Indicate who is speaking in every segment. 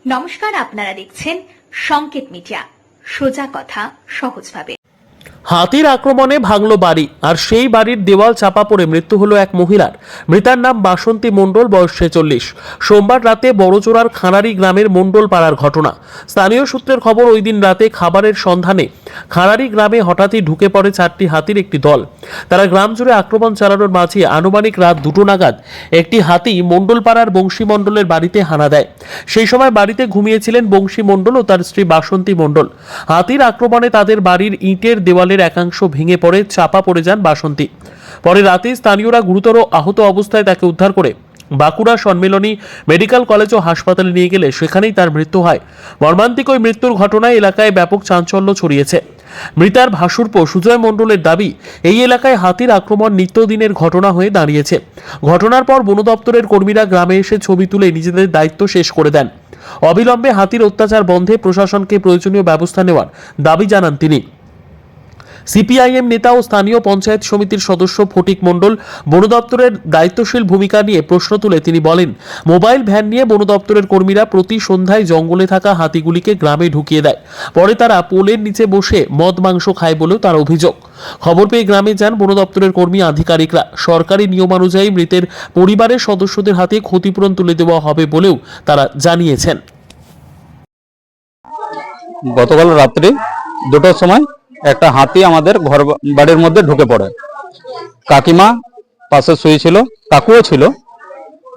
Speaker 1: নমস্কার, আপনারা দেখছেন সংকেত মিডিয়া, সোজা কথা সহজভাবে।
Speaker 2: হাতির আক্রমণে ভাঙল বাড়ি, আর সেই বাড়ির দেওয়াল চাপা পড়ে মৃত্যু হলো এক মহিলার। মৃতার নাম বাসন্তী মণ্ডল, বয়স 46। সোমবার রাতে বড়চোরার খাঁড়ারি গ্রামের মণ্ডল পাড়ার ঘটনা। স্থানীয় সূত্রের খবর, ওই দিন রাতে খাবারের সন্ধানে খাঁড়ারি গ্রামে হঠাৎই ঢুকে পড়ে 4টি হাতির একটি দল। তারা গ্রাম জুড়ে আক্রমণ চালানোর মাঝে আনুমানিক রাত 2টো নাগাদ একটি হাতি মণ্ডল পাড়ার বংশী মণ্ডলের বাড়িতে হানা দেয়। সেই সময় বাড়িতে ঘুমিয়েছিলেন বংশী মণ্ডল ও তার স্ত্রী বাসন্তী মণ্ডল। হাতির আক্রমণে তাদের বাড়ির ইটের দেওয়ালের একাংশ ভেঙে পড়ে চাপা পড়ে যান বাসন্তী। পরে রাতে স্থানীয়রা গুরুতর আহত অবস্থায় তাকে উদ্ধার করে বাঁকুড়া সম্মেলনী মেডিকেল কলেজ ও হাসপাতালে নিয়ে গেলে সেখানেই তার মৃত্যু হয়। মর্মান্তিক ওই মৃত্যুর ঘটনায় এলাকায় ব্যাপক চাঞ্চল্য ছড়িয়েছে। মৃতার ভাসুরপো সুজয় মণ্ডলের দাবি, এই এলাকায় হাতির আক্রমণ নিত্যদিনের ঘটনা হয়ে দাঁড়িয়েছে। ঘটনার পর বন দপ্তরের কর্মীরা গ্রামে এসে ছবি তুলে নিজেদের দায়িত্ব শেষ করে দেন। অবিলম্বে হাতির অত্যাচার বন্ধে প্রশাসনকে প্রয়োজনীয় ব্যবস্থা নেওয়ার দাবি জানান তিনি। সিপিআইএম নেতা ও স্থানীয় পঞ্চায়েত সমিতির সদস্য ফটিক মণ্ডল বন দপ্তরের দায়িত্বশীল ভূমিকা নিয়ে প্রশ্ন তুলে তিনি বলেন, মোবাইল ভ্যান নিয়ে বন দপ্তরের কর্মীরা প্রতি সন্ধ্যায় জঙ্গলে থাকা হাতিগুলিকে গ্রামে ঢুকিয়ে দেয়। পরে তারা পোলের নিচে বসে মদ মাংস খায় বলেও তার অভিযোগ। খবর পেয়ে গ্রামে যান বন দপ্তরের কর্মী আধিকারিকরা। সরকারি নিয়মানুযায়ী মৃতের পরিবারের সদস্যদের হাতে ক্ষতিপূরণ তুলে দেওয়া হবে বলেও তারা জানিয়েছেন।
Speaker 3: গতকাল রাত্রি 2টোর সময় একটা হাতি আমাদের ঘর বাড়ির মধ্যে ঢুকে পড়ে। কাকিমা পাশে শুয়েছিল, কাকুও ছিল,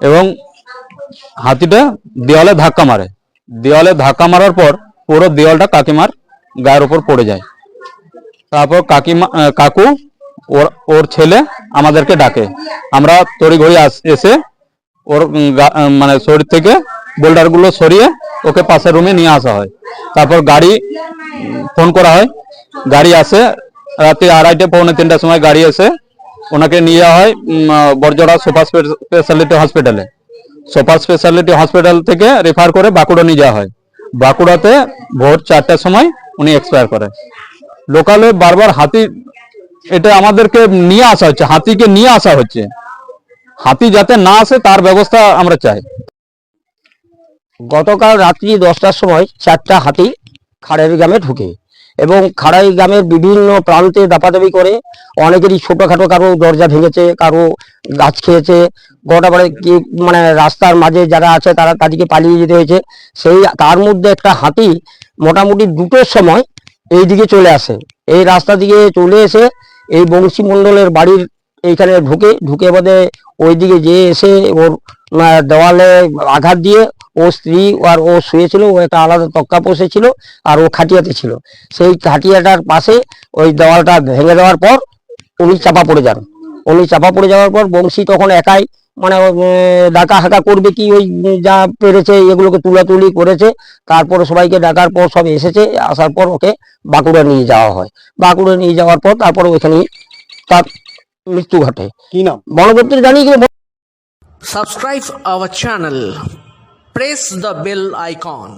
Speaker 3: এবং হাতিটা দেওয়ালে ধাক্কা মারে। দেওয়ালে ধাক্কা মারার পর পুরো দেওয়ালটা কাকিমার গায়ের উপর পড়ে যায়। তারপর কাকু ওর ছেলে আমাদেরকে ডাকে। আমরা তড়িঘড়ি এসে ওর মানে শরীর থেকে বোল্ডারগুলো সরিয়ে ওকে পাশের রুমে নিয়ে আসা হয়। তারপর গাড়ি ফোন করা হয়, গাড়ি আসে। রাতে 2:30 পৌনে 3টার সময় গাড়ি এসে ওনাকে নিয়ে যাওয়া হয় বড়জোড়া সুপার স্পেশালিটি হসপিটালে। সুপার স্পেশালিটি হসপিটাল থেকে রেফার করে বাঁকুড়া নিয়ে যাওয়া হয়। বাঁকুড়াতে ভোর 4টার সময় উনি এক্সপায়ার করে। লোকালে বারবার হাতি, এটা আমাদেরকে নিয়ে আসা হচ্ছে, হাতিকে নিয়ে আসা হচ্ছে। হাতি যাতে না আসে তার ব্যবস্থা আমরা চাই।
Speaker 4: গতকাল রাত্রি 10টার সময় 4টা হাতি খাড়ারি গ্রামে ঢুকে এবং খাড়ারি গ্রামের বিভিন্ন প্রান্তে দাপাদাপি করে। অনেকেরই ছোটোখাটো, কারো দরজা ভেঙেছে, কারো গাছ খেয়েছে। গোটা মানে রাস্তার মাঝে যারা আছে তারা তাদেরকে পালিয়ে যেতে হয়েছে। তার মধ্যে একটা হাতি মোটামুটি 2টোর সময় এই দিকে চলে আসে। এই রাস্তা দিকে চলে এসে এই বংশী মণ্ডলের বাড়ির এইখানে ঢুকে বোধে ওই দিকে যেয়ে এসে ওর দেওয়ালে আঘাত দিয়ে ও স্ত্রী আর ও শুয়েছিল, ও একটা আলাদা তক্কা বসেছিল আর ও খাটিয়াতে ছিল। সেই খাটিয়াটার পাশে ওই দেওয়ালটা ভেঙে দেওয়ার পর উনি চাপা পড়ে যান। চাপা পড়ে যাওয়ার পর বংশী তখন একাই মানে ডাকা হাঁকা করবে কি, ওই যা পেরেছে এগুলোকে তুলাতুলি করেছে। তারপর সবাইকে ডাকার পর সব এসেছে, আসার পর ওকে বাঁকুড়া নিয়ে যাওয়া হয়। বাঁকুড়া নিয়ে যাওয়ার পর তারপর ওইখানেই তার মৃত্যু ঘটে। কি নাম বন দপ্তরে জানিয়ে গেলে।
Speaker 5: Subscribe our channel. Press the bell icon.